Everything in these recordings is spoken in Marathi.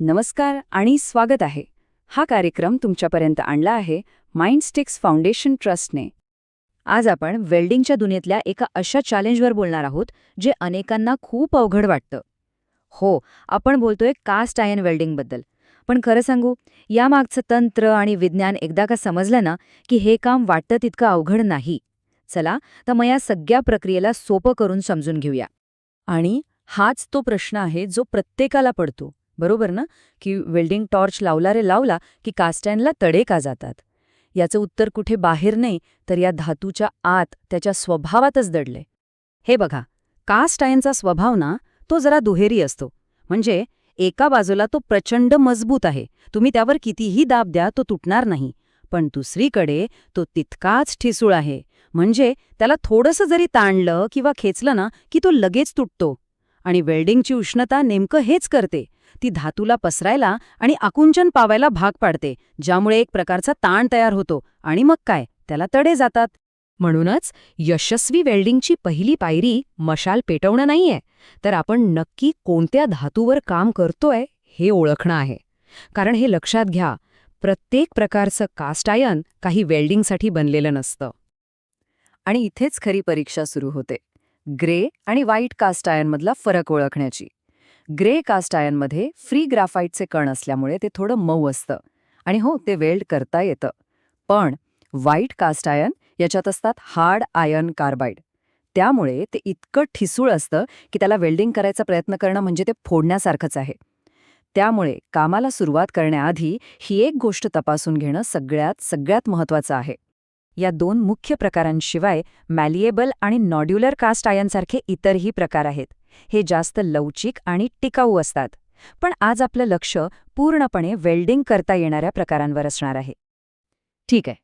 नमस्कार आणि स्वागत आहे. हा कार्यक्रम तुमच्यापर्यंत आणला आहे माइंडस्टिक्स फाउंडेशन ट्रस्टने. आज आपण वेल्डिंगच्या दुनियेतल्या एका अशा चॅलेंजवर बोलणार आहोत जे अनेकांना खूप अवघड वाटतं. हो, आपण बोलतोय कास्ट आयर्न वेल्डिंगबद्दल. पण खरं सांगू, यामागचं तंत्र आणि विज्ञान एकदा का समजलं ना की हे काम वाटतं तितकं अवघड नाही. चला तर मग या सगळ्या प्रक्रियेला सोपं करून समजून घेऊया. आणि हाच तो प्रश्न आहे जो प्रत्येकाला पडतो, बरोबर ना? की वेल्डिंग टॉर्च लावला रे लावला की कास्ट आयर्नला तडे का जातात? याचं उत्तर कुठे बाहेर नाही तर या धातूच्या आत त्याच्या स्वभावातच दडले. हे बघा, कास्ट आयर्नचा स्वभाव ना तो जरा दुहेरी असतो. म्हणजे एका बाजूला तो प्रचंड मजबूत आहे, तुम्ही त्यावर कितीही दाब द्या तो तुटणार नाही. पण दुसरीकडे तो तितकाच ठिसूळ आहे, म्हणजे त्याला थोडंसं जरी ताणलं किंवा खेचलं ना की तो लगेच तुटतो. आणि वेल्डिंगची उष्णता नेमकं हेच करते, ती धातूला पसरायला आणि आकुंचन पावायला भाग पाडते, ज्यामुळे एक प्रकारचा ताण तयार होतो आणि मग काय, त्याला तडे जातात. म्हणूनच यशस्वी वेल्डिंगची पहिली पायरी मशाल पेटवणं नाहीये, तर आपण नक्की कोणत्या धातूवर काम करतोय हे ओळखणं आहे. कारण हे लक्षात घ्या, प्रत्येक प्रकारचं कास्ट आयर्न काही वेल्डिंगसाठी बनलेलं नसतं. आणि इथेच खरी परीक्षा सुरू होते, ग्रे आणि व्हाईट कास्ट आयर्नमधला फरक ओळखण्याची. ग्रे कास्ट आयर्नमध्ये फ्री ग्राफाईटचे कण असल्यामुळे ते थोडं मऊ असतं आणि हो, ते वेल्ड करता येतं. पण व्हाईट कास्ट आयर्न याच्यात असतात हार्ड आयर्न कार्बाईड. त्यामुळे ते इतकं ठिसूळ असतं की त्याला वेल्डिंग करायचा प्रयत्न करणं म्हणजे ते फोडण्यासारखंच आहे. त्यामुळे कामाला सुरुवात करण्याआधी ही एक गोष्ट तपासून घेणं सगळ्यात महत्त्वाचं आहे. या दोन मुख्य प्रकारांशिवाय मॅलिएबल आणि नॉड्युलर कास्ट आयर्नसारखे इतरही प्रकार आहेत. हे जास्त लवचिक आणि टिकाऊ असतात. पण आज आपलं लक्ष पूर्णपणे वेल्डिंग करता येणाऱ्या प्रकारांवर असणार आहे. ठीक आहे,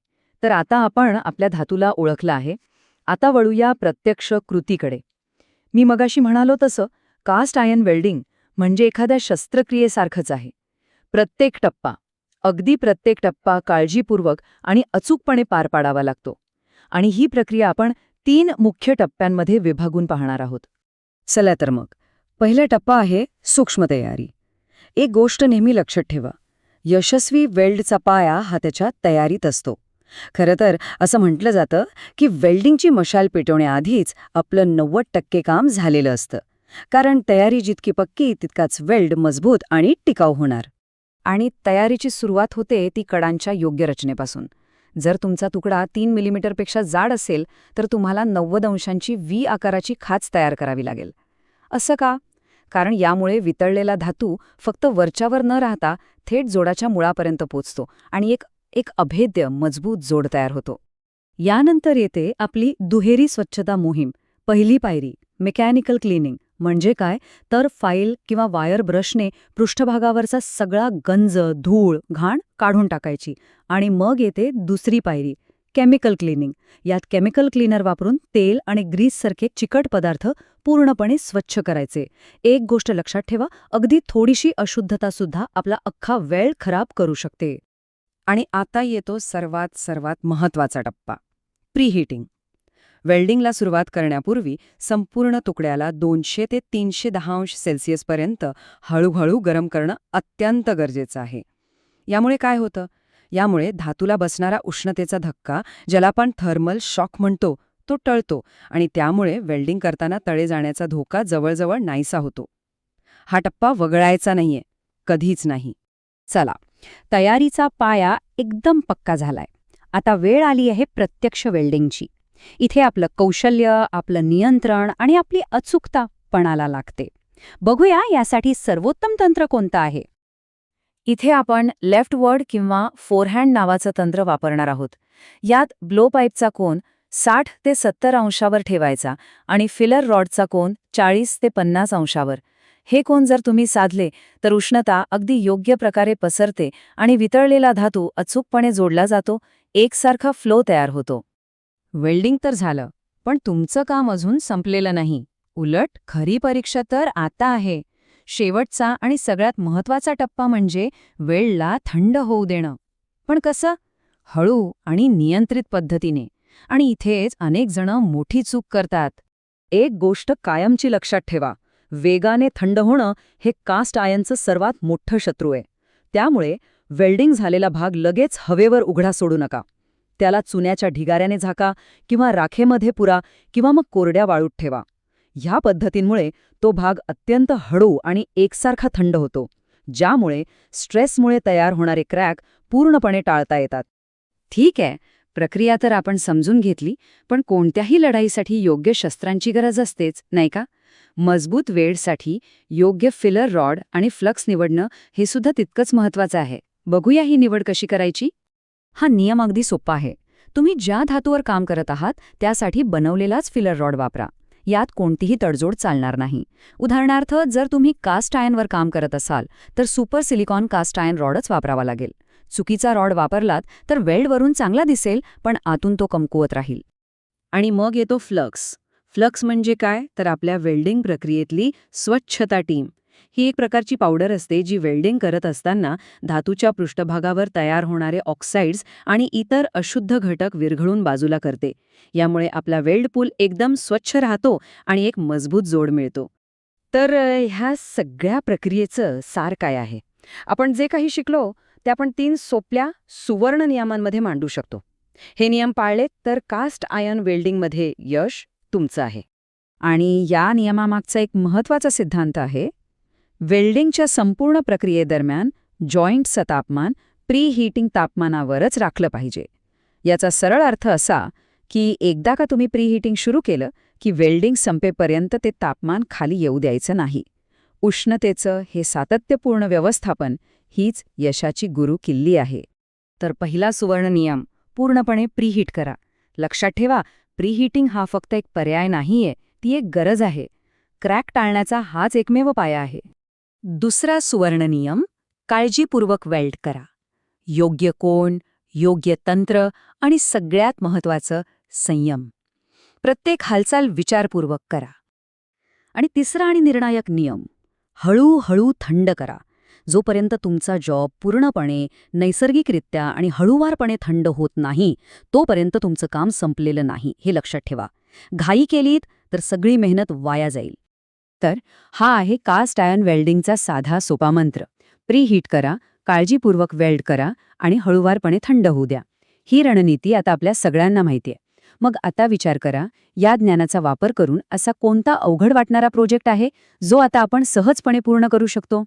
तर आता आपण आपल्या धातूला ओळखलं आहे. आता वळूया प्रत्यक्ष कृतीकडे. मी मगाशी म्हणालो तसं कास्ट आयर्न वेल्डिंग म्हणजे एखाद्या शस्त्रक्रियेसारखंच आहे. अगदी प्रत्येक टप्पा काळजीपूर्वक आणि अचूकपणे पार पाडावा लागतो. आणि ही प्रक्रिया आपण 3 मुख्य टप्प्यांमध्ये विभागून पाहणार आहोत. चला तर मग, पहिला टप्पा आहे सूक्ष्म तयारी. एक गोष्ट नेहमी लक्षात ठेवा, यशस्वी वेल्डचा पाया हा त्याच्या तयारीत असतो. खरं तर असं म्हटलं जातं की वेल्डिंगची मशाल पेटवण्याआधीच आपलं 90% काम झालेलं असतं. कारण तयारी जितकी पक्की तितकाच वेल्ड मजबूत आणि टिकाऊ होणार. आणि तयारीची सुरुवात होते ती कडांच्या योग्य रचनेपासून. जर तुमचा तुकडा 3 मिलीमीटरपेक्षा जाड असेल तर तुम्हाला 90 अंशांची व्ही आकाराची खाच तयार करावी लागेल. असं का? कारण यामुळे वितळलेला धातू फक्त वरच्यावर न राहता थेट जोडाच्या मुळापर्यंत पोचतो आणि एक अभेद्य मजबूत जोड तयार होतो. यानंतर येते आपली दुहेरी स्वच्छता मोहीम. पहिली पायरी मेकॅनिकल क्लिनिंग. म्हणजे काय तर फाईल किंवा वायर ब्रशने पृष्ठभागावरचा सगळा गंज, धूळ, घाण काढून टाकायची. आणि मग येते दुसरी पायरी केमिकल क्लिनिंग. यात केमिकल क्लीनर वापरून तेल आणि ग्रीससारखे चिकट पदार्थ पूर्णपणे स्वच्छ करायचे. एक गोष्ट लक्षात ठेवा, अगदी थोडीशी अशुद्धतासुद्धा आपला अख्खा वेल्ड खराब करू शकते. आणि आता येतो सर्वात महत्त्वाचा टप्पा, प्रीहीटिंग. वेल्डिंगला सुरुवात करण्यापूर्वी संपूर्ण तुकड्याला 200 ते 310 अंश सेल्सिअसपर्यंत हळूहळू गरम करणं अत्यंत गरजेचं आहे. यामुळे काय होतं? यामुळे धातूला बसणारा उष्णतेचा धक्का, ज्याला आपण थर्मल शॉक म्हणतो, तो टळतो आणि त्यामुळे वेल्डिंग करताना तडे जाण्याचा धोका जवळजवळ नाहीसा होतो. हा टप्पा वगळायचा नाहीये, कधीच नाही. चला, तयारीचा पाया एकदम पक्का झालाय. आता वेळ आली आहे प्रत्यक्ष वेल्डिंगची. इथे आपलं कौशल्य, आपलं नियंत्रण आणि आपली अचूकता पणाला लागते. बघूया यासाठी सर्वोत्तम तंत्र कोणतं आहे. इथे आपण लेफ्ट वर्ड किंवा फोरहँड नावाचं तंत्र वापरणार आहोत. यात ब्लोपाईपचा कोन 60 ते 70 अंशावर ठेवायचा आणि फिलर रॉडचा कोन 40 ते 50 अंशावर. हे कोन जर तुम्ही साधले तर उष्णता अगदी योग्य प्रकारे पसरते आणि वितळलेला धातू अचूकपणे जोडला जातो, एकसारखा फ्लो तयार होतो. वेल्डिंग तर झालं, पण तुमचं काम अजून संपलेलं नाही. उलट खरी परीक्षा तर आता आहे. शेवटचा आणि सगळ्यात महत्त्वाचा टप्पा म्हणजे वेल्डला थंड होऊ देणं. पण कसं? हळू आणि नियंत्रित पद्धतीने. आणि इथेच अनेक जण मोठी चूक करतात. एक गोष्ट कायमची लक्षात ठेवा, वेगाने थंड होणं हे कास्ट आयर्नचं सर्वात मोठं शत्रू आहे. त्यामुळे वेल्डिंग झालेला भाग लगेच हवेवर उघडा सोडू नका. त्याला चुन्याच्या ढिगाऱ्याने झाका किंवा राखेमध्ये पुरा किंवा मग कोरड्या वाळूत ठेवा. ह्या पद्धतींमुळे तो भाग अत्यंत हळू आणि एकसारखा थंड होतो, ज्यामुळे स्ट्रेसमुळे तयार होणारे क्रॅक पूर्णपणे टाळता येतात. ठीक आहे, प्रक्रिया तर आपण समजून घेतली, पण कोणत्याही लढाईसाठी योग्य शस्त्रांची गरज असतेच, नाही का? मजबूत वेल्डसाठी योग्य फिलर रॉड आणि फ्लक्स निवडणं हे सुद्धा तितकंच महत्त्वाचं आहे. बघूया ही निवड कशी करायची. हा नियम अगदी सोपा आहे. तुम्ही ज्या धातूवर काम करत आहात त्यासाठी बनवलेलाच फिलर रॉड वापरा. यात कोणतीही तडजोड चालणार नाही. उदाहरणार्थ, जर तुम्ही कास्ट आयर्नवर काम करत असाल तर सुपर सिलिकॉन कास्ट आयर्न रॉडच वापरावा लागेल. चुकीचा रॉड वापरलात तर वेल्डवरून चांगला दिसेल, पण आतून तो कमकुवत राहील. आणि मग येतो फ्लक्स. फ्लक्स म्हणजे काय, तर आपल्या वेल्डिंग प्रक्रियेतली स्वच्छता टीम. ही एक प्रकारची पावडर असते जी वेल्डिंग करत असताना धातूच्या पृष्ठभागावर तयार होणारे ऑक्साईड्स आणि इतर अशुद्ध घटक विरघळून बाजूला करते. यामुळे आपला वेल्ड पूल एकदम स्वच्छ राहतो आणि एक मजबूत जोड मिळतो. तर ह्या सगळ्या प्रक्रियेचं सार काय आहे? आपण जे काही शिकलो ते आपण 3 सोप्या सुवर्ण नियमांमध्ये मांडू शकतो. हे नियम पाळले तर कास्ट आयर्न वेल्डिंगमध्ये यश तुमचं आहे. आणि या नियमामागचा एक महत्त्वाचा सिद्धांत आहे, वेल्डिंगच्या संपूर्ण प्रक्रियेदरम्यान जॉईंटचं तापमान प्रीहीटिंग तापमानावरच राखलं पाहिजे. याचा सरळ अर्थ असा की एकदा का तुम्ही प्रीहीटिंग सुरू केलं की वेल्डिंग संपेपर्यंत ते तापमान खाली येऊ द्यायचं नाही. उष्णतेचं हे सातत्यपूर्ण व्यवस्थापन हीच यशाची गुरु किल्ली आहे. तर पहिला सुवर्ण नियम, पूर्णपणे प्रीहीट करा. लक्षात ठेवा, प्रीहीटिंग हा फक्त एक पर्याय नाहीये, ती एक गरज आहे. क्रॅक टाळण्याचा हाच एकमेव पाया आहे. दुसरा सुवर्ण नियम, काळजीपूर्वक वेल्ड करा. योग्य कोन, योग्य तंत्र आणि सगळ्यात महत्त्वाचं संयम. प्रत्येक हालचाल विचारपूर्वक करा. आणि तिसरा आणि निर्णायक नियम, हळूहळू थंड करा. जोपर्यंत तुमचा जॉब पूर्णपणे नैसर्गिकरित्या आणि हळूवारपणे थंड होत नाही, तोपर्यंत तुमचं काम संपलेलं नाही, हे लक्षात ठेवा. घाई केलीत तर सगळी मेहनत वाया जाईल. तर हा आहे कास्ट आयर्न वेल्डिंगचा साधा सोपा मंत्र. प्रीहीट करा, काळजीपूर्वक वेल्ड करा आणि हळूवारपणे थंड होऊ द्या. ही रणनीती आता आपल्या सगळ्यांना माहितीये. मग आता विचार करा, या ज्ञानाचा वापर करून असा कोणता अवघड वाटणारा प्रोजेक्ट आहे जो आता आपण सहजपणे पूर्ण करू शकतो?